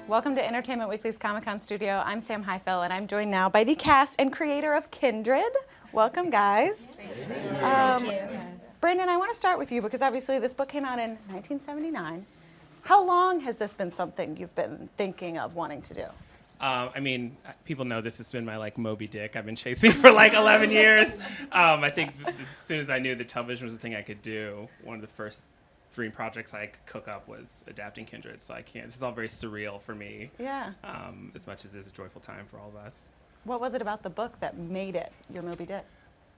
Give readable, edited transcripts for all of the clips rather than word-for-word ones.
Welcome to Entertainment Weekly's Comic-Con studio. I'm Sam Highfill, and I'm joined now by the cast and creator of Kindred. Welcome, guys. Thank you. Brandon, I want to start with you because obviously this book came out in 1979. How long has this been something you've been thinking of wanting to do? I mean, people know this has been my Moby Dick. I've been chasing for 11 years. I think as soon as I knew that television was a thing I could do, one of the first dream projects I could cook up was adapting Kindred. So this is all very surreal for me. Yeah. As much as it's a joyful time for all of us. What was it about the book that made it your Moby Dick?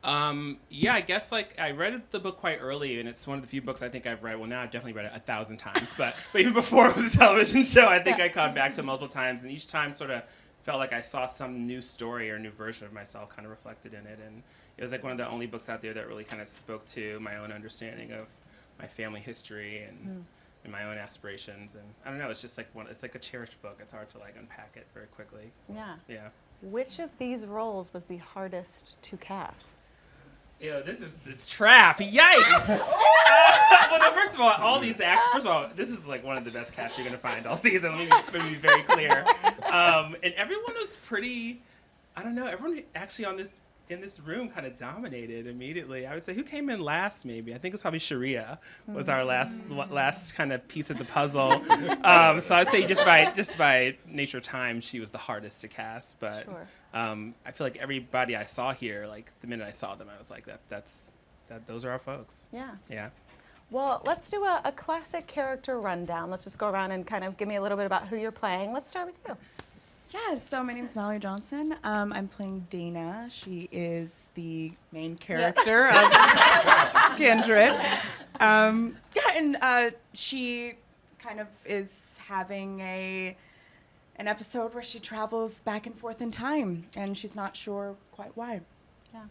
Yeah, I guess I read the book quite early, and it's one of the few books I think I've read. Well, now I've definitely read it 1,000 times, but even before it was a television show, I think I caught back to it multiple times, and each time sort of felt like I saw some new story or new version of myself kind of reflected in it, and it was one of the only books out there that really kind of spoke to my own understanding of my family history and my own aspirations, and I don't know, it's just it's like a cherished book. It's hard to unpack it very quickly. Yeah. Yeah. Which of these roles was the hardest to cast? This is a trap. Yikes! Well, no, first of all these actors. First of all, this is one of the best casts you're gonna find all season. Let me be very clear. And everyone was pretty. I don't know. Everyone actually in this room kind of dominated immediately. I would say who came in last? Maybe I think it was probably Sharia was our last kind of piece of the puzzle. So I would say just by nature of time, she was the hardest to cast. But Sure. I feel like everybody I saw here, the minute I saw them, I was like, those are our folks. Yeah. Yeah. Well, let's do a classic character rundown. Let's just go around and kind of give me a little bit about who you're playing. Let's start with you. Yeah, so my name is Mallory Johnson. I'm playing Dana. She is the main character of Kindred. She kind of is having an episode where she travels back and forth in time, and she's not sure quite why. Yeah.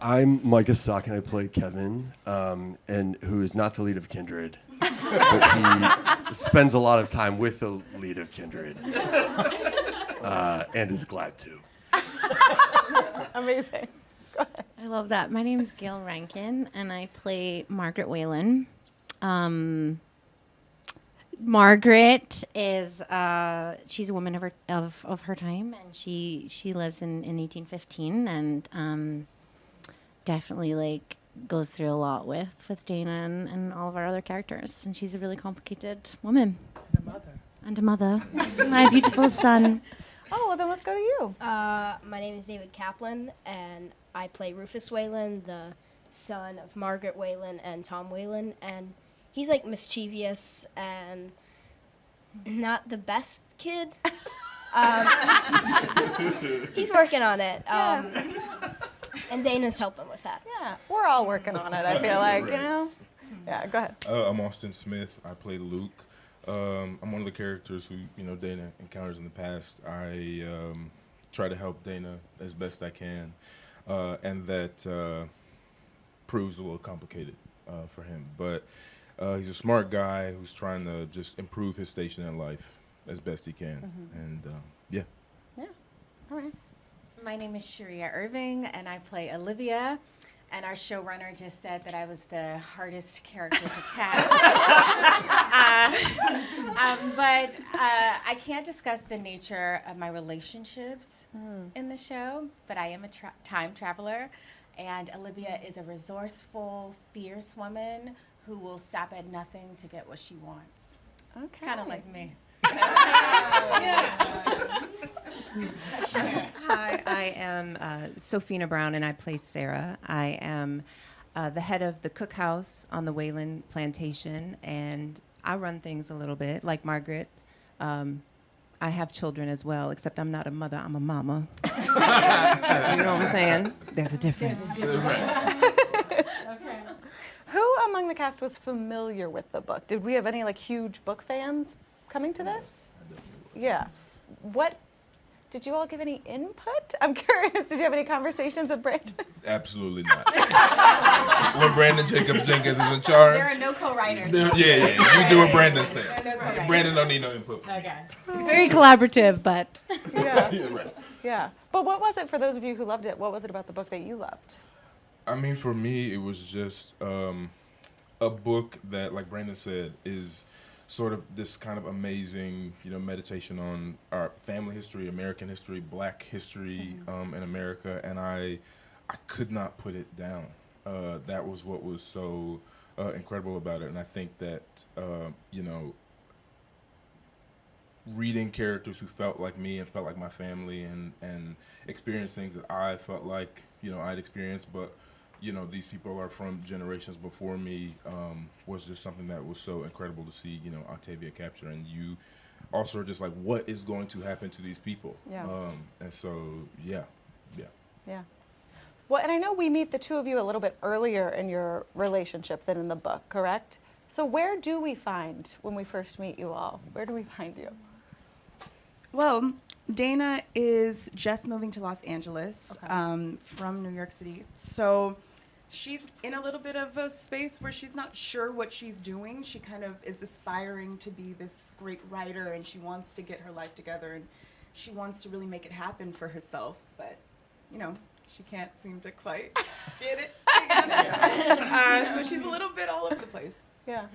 I'm Micah Stock, and I play Kevin, and who is not the lead of Kindred, but he spends a lot of time with the lead of Kindred, and is glad to. Amazing. Go ahead. I love that. My name is Gail Rankin, and I play Margaret Whalen. Margaret is she's a woman of her time, and she lives in 1815, and definitely goes through a lot with Dana and all of our other characters, and she's a really complicated woman. And a mother. My beautiful son. Oh, well, then let's go to you. My name is David Kaplan, and I play Rufus Whalen, the son of Margaret Whalen and Tom Whalen, and he's mischievous and not the best kid. He's working on it. And Dana's helping with that. Yeah, we're all working on it, I feel like, Right. you know? Yeah, go ahead. I'm Austin Smith. I play Luke. I'm one of the characters who Dana encounters in the past. I try to help Dana as best I can, and that proves a little complicated for him. But he's a smart guy who's trying to just improve his station in life as best he can. And yeah. Yeah, all right. My name is Sharia Irving, and I play Olivia. And our showrunner just said that I was the hardest character to cast. But I can't discuss the nature of my relationships in the show, but I am a time traveler. And Olivia is a resourceful, fierce woman who will stop at nothing to get what she wants. Okay. Kind of like me. Hi, I am Sophina Brown, and I play Sarah. I am the head of the cookhouse on the Whalen plantation, and I run things a little bit like Margaret. I have children as well, except I'm not a mother, I'm a mama. You know what I'm saying? There's a difference. Okay. Who among the cast was familiar with the book? Did we have any huge book fans coming to this? Yeah. What did you all give any input? I'm curious. Did you have any conversations with Brandon? Absolutely not. When Brandon Jacobs Jenkins is in charge. There are no co-writers. Yeah. You do what Brandon says. No co-writers. Brandon don't need no input. Okay. Very collaborative, but. Yeah. Yeah, right. Yeah. But what was it for those of you who loved it? What was it about the book that you loved? I mean, for me, it was just a book that, like Brandon said, is sort of this kind of amazing, meditation on our family history, American history, Black history in America, and I could not put it down. That was what was so incredible about it, and I think that reading characters who felt like me and felt like my family and experienced things that I felt like I'd experienced, but these people are from generations before me, was just something that was so incredible to see Octavia capture. And you also are just like, what is going to happen to these people? Yeah. And so yeah. Well, and I know we meet the two of you a little bit earlier in your relationship than in the book, correct? So where do we find, when we first meet you all, where do we find you? Well, Dana is just moving to Los Angeles from New York City. So she's in a little bit of a space where she's not sure what she's doing. She kind of is aspiring to be this great writer, and she wants to get her life together, and she wants to really make it happen for herself. But, she can't seem to quite get it together. So she's a little bit all over the place. Yeah.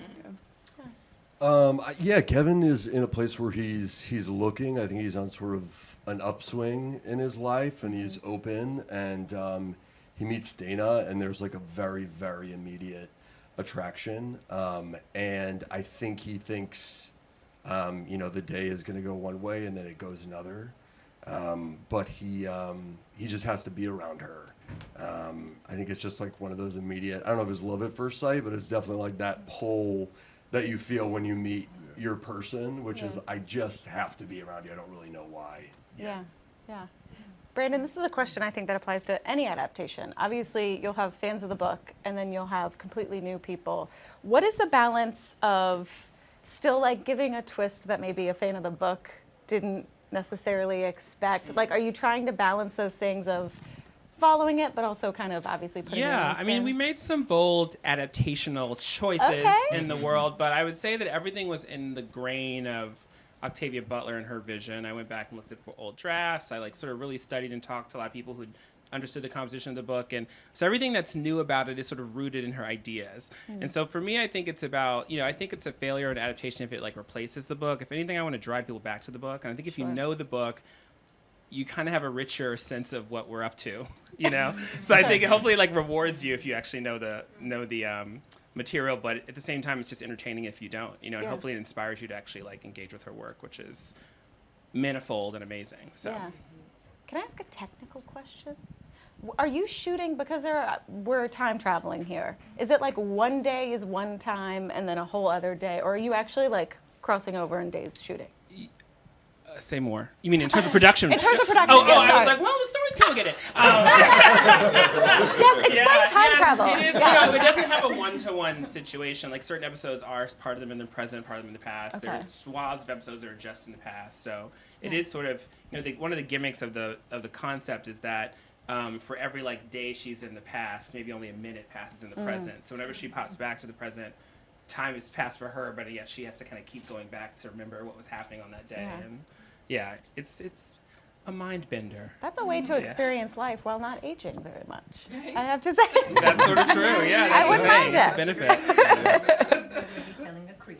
Kevin is in a place where he's looking. I think he's on sort of an upswing in his life, and he's open, and he meets Dana, and there's like a very, very immediate attraction. And I think he thinks, the day is going to go one way and then it goes another. But he just has to be around her. I think it's just like one of those immediate, I don't know if it's love at first sight, but it's definitely like that pull that you feel when you meet your person, which is, I just have to be around you. I don't really know why. Yeah. Brandon, this is a question I think that applies to any adaptation. Obviously, you'll have fans of the book, and then you'll have completely new people. What is the balance of still like giving a twist that maybe a fan of the book didn't necessarily expect? Like, are you trying to balance those things of following it, but also kind of obviously putting your own spin? We made some bold adaptational choices in the world, but I would say that everything was in the grain of Octavia Butler and her vision. I went back and looked at old drafts. I sort of really studied and talked to a lot of people who understood the composition of the book, and so everything that's new about it is sort of rooted in her ideas. And so for me, I think it's about, I think it's a failure of an adaptation if it replaces the book. If anything, I want to drive people back to the book, and I think if you know the book, you kind of have a richer sense of what we're up to, So I think it hopefully rewards you if you actually know the material, but at the same time, it's just entertaining if you don't, and hopefully it inspires you to actually engage with her work, which is manifold and amazing. So. Yeah. Can I ask a technical question? Are you shooting, because we're time traveling here, is it one day is one time and then a whole other day, or are you actually crossing over in days shooting? Say more. You mean in terms of production? In terms of production, I sorry. was like, well, the story's complicated. Yes, explain time travel. It is. It doesn't have a one-to-one situation. Certain episodes are part of them in the present, part of them in the past. Okay. There's swaths of episodes that are just in the past. So it is sort of, one of the gimmicks of the concept is that for every day she's in the past, maybe only a minute passes in the present. So whenever she pops back to the present, time has passed for her, but yet she has to kind of keep going back to remember what was happening on that day. Yeah. And it's a mind bender. That's a way to experience life while not aging very much, I have to say. That's sort of true. Yeah, that's I wouldn't mind It's it. a benefit. Selling a cream.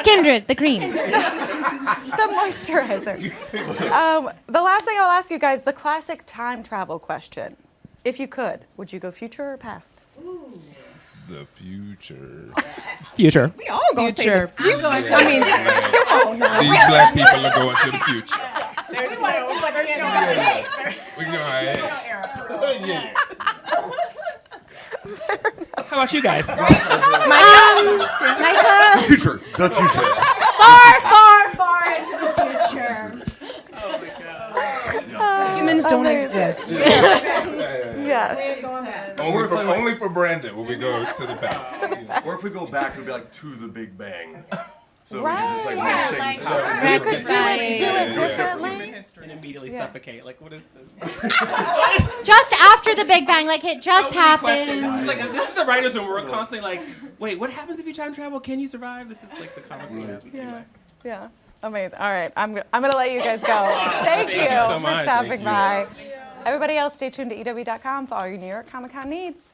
Kindred, the cream. The moisturizer. The last thing I'll ask you guys, the classic time travel question. If you could, would you go future or past? The future. Future. We all gonna say the future. These black people are going to the future. We want to see what the end is. We go ahead. How about you guys? Future. The future. Far into the future. Oh my God. Humans don't exist. Yes. Only for Brandon will we go to the past. Or if we go back, it would be to the Big Bang. So Right. we could just Yeah, make things You happen. could do it differently. And immediately suffocate. What is this? Just after the Big Bang, it just So many questions. happened. This is the writers' room. We're constantly wait, what happens if you time travel? Can you survive? This is the comic we have. Anyway. Yeah. Amazing. All right. I'm gonna let you guys go. Thank Thank you you so for much. stopping Thank you. by. Everybody else, stay tuned to EW.com for all your New York Comic Con needs.